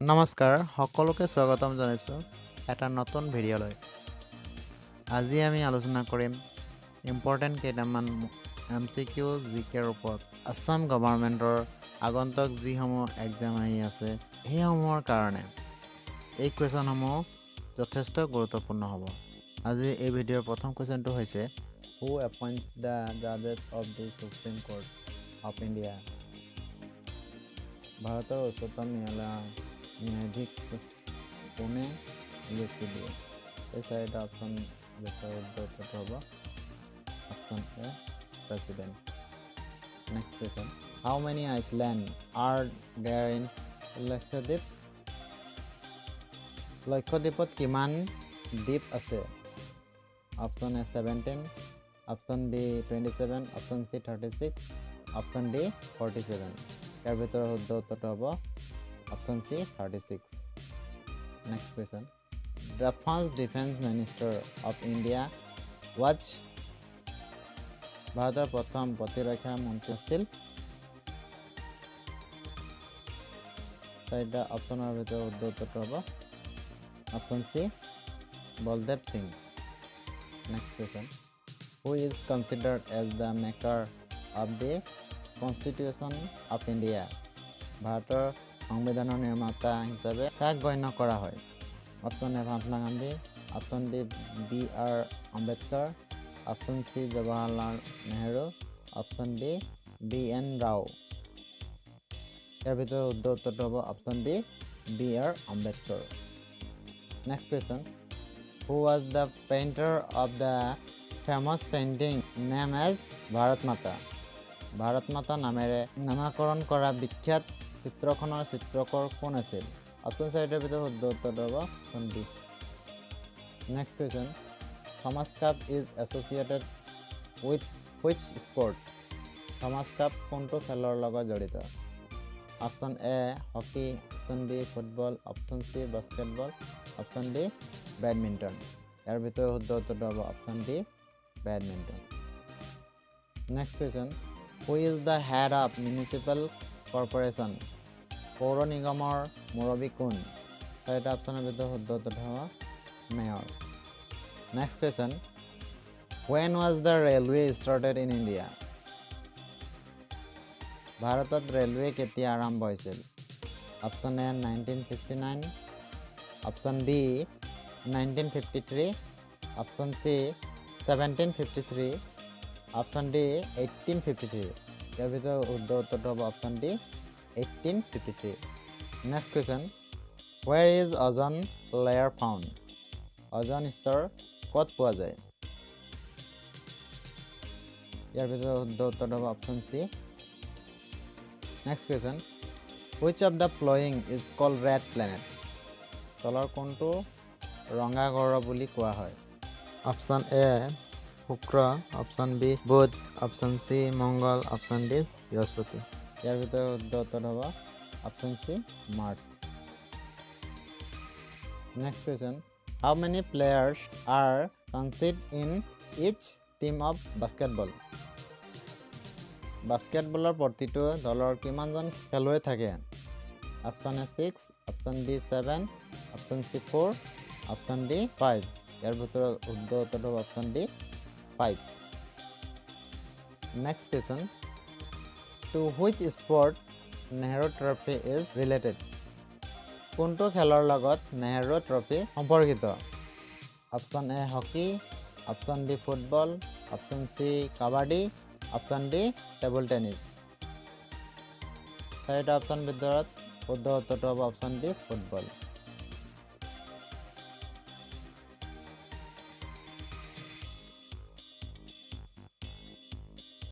নমস্কাৰ সকলোকে স্বাগতম জনাইছোঁ এটা নতুন ভিডিঅ'লৈ। আজি আমি আলোচনা কৰিম ইম্পৰ্টেণ্ট কেইটামান MCQ জিকেৰ ওপৰত। আসাম গভৰ্ণমেণ্টৰ আগন্তুক যিসমূহ এক্সাম আহি আছে সেইসমূহৰ কাৰণে এই কুৱেশ্যনসমূহ যথেষ্ট গুৰুত্বপূৰ্ণ হ'ব। আজি এই ভিডিঅ'ৰ প্ৰথম কুৱেশ্যনটো হৈছে হু এপইণ্টছ দ্য জাজেছ of the Supreme Court of India. ভাৰতৰ উচ্চতম ন্যায়াধীশ কোনে নিযুক্তি দিয়ে? এই চাৰিটা অপশ্যন উত্তৰটো হ'ব option A president. Next question, how many islands are there in Lakshadweep? লক্ষদ্বীপত কিমান দ্বীপ আছে? Option A 17, option B 27, option C 36, option D 47। ইয়াৰ ভিতৰত শুদ্ধ উত্তৰটো হ'ব option C 36। Next question, the first defence minister of India was? ভাৰতৰ প্ৰথম প্ৰতিৰক্ষা মন্ত্ৰী আছিল? চাৰিটা অপশ্যনৰ ভিতৰত শুদ্ধ উত্তৰটো হ'ব option C Baldev Singh. Next question, who is considered as the maker of the constitution of India? ভাৰতৰ সংবিধানৰ নিৰ্মাতা হিচাপে কাক গণ্য কৰা হয়? Option A Mahatma Gandhi, option B BR Ambedkar, option C Jawaharlal Nehru, option D BN Rao. ইয়াৰ ভিতৰত শুদ্ধ উত্তৰটো হ'ব option B BR Ambedkar. Next question, who was the painter of the famous painting name as Bharat Mata? Bharat মাতা নামেৰে নামাকৰণ কৰা বিখ্যাত চিত্ৰখনৰ চিত্ৰকৰ কোন আছিল? অপশ্যন চাৰিটাৰ ভিতৰত শুদ্ধ উত্তৰটো হ'ব option D. Next question, Thomas Cup is associated with which sport? Thomas Cup কোনটো খেলৰ লগত জড়িত? Option A hockey, option B football, option C basketball, option D badminton. ইয়াৰ ভিতৰত শুদ্ধ উত্তৰটো হ'ব option D badminton. Next question, who is the head of municipal corporation? পৌৰ নিগমৰ মুৰব্বী কোন? চাৰিটা অপশ্যনৰ ভিতৰত শুদ্ধ উত্তৰটো হ'ব mayor. Next question, when was the railway started in India? ভাৰতত ৰেলৱে কেতিয়া আৰম্ভ হৈছিল? Option A 1969, option B 1953, option C 1753, option D 1853। ইয়াৰ ভিতৰত শুদ্ধ উত্তৰটো হ'ব option D 1853। Next question, where is ozone layer found? Ozone স্তৰ ক'ত পোৱা যায়? ইয়াৰ ভিতৰত শুদ্ধ উত্তৰটো হ'ব option C. Next question, which of the following is called red planet? তলৰ কোনটো ৰঙা গ্ৰহ বুলি কোৱা হয়? Option A Shukra, option B Budh, option C Mangal, option D Brihaspati. ইয়াৰ ভিতৰত শুদ্ধ উত্তৰ হ'ব option C Mars. Next question, how many players are considered in each team of basketball? বাস্কেটবলৰ প্ৰতিটো দলৰ কিমানজন খেলুৱৈ থাকে? Option A 6, option B 7, option C 4, option D 5। ইয়াৰ ভিতৰত শুদ্ধ উত্তৰটো হ'ব option D 5। Next question, to which sport Nehru trophy is related? কোনটো খেলৰ লগত নেহৰু ট্ৰফি সম্পৰ্কিত? Option A hockey, option B football, option C kabaddi, option D table tennis. চাৰিটা অপশ্যন ভিতৰত শুদ্ধ উত্তৰটো হ'ব অপশ্যন ডি ফুটবল।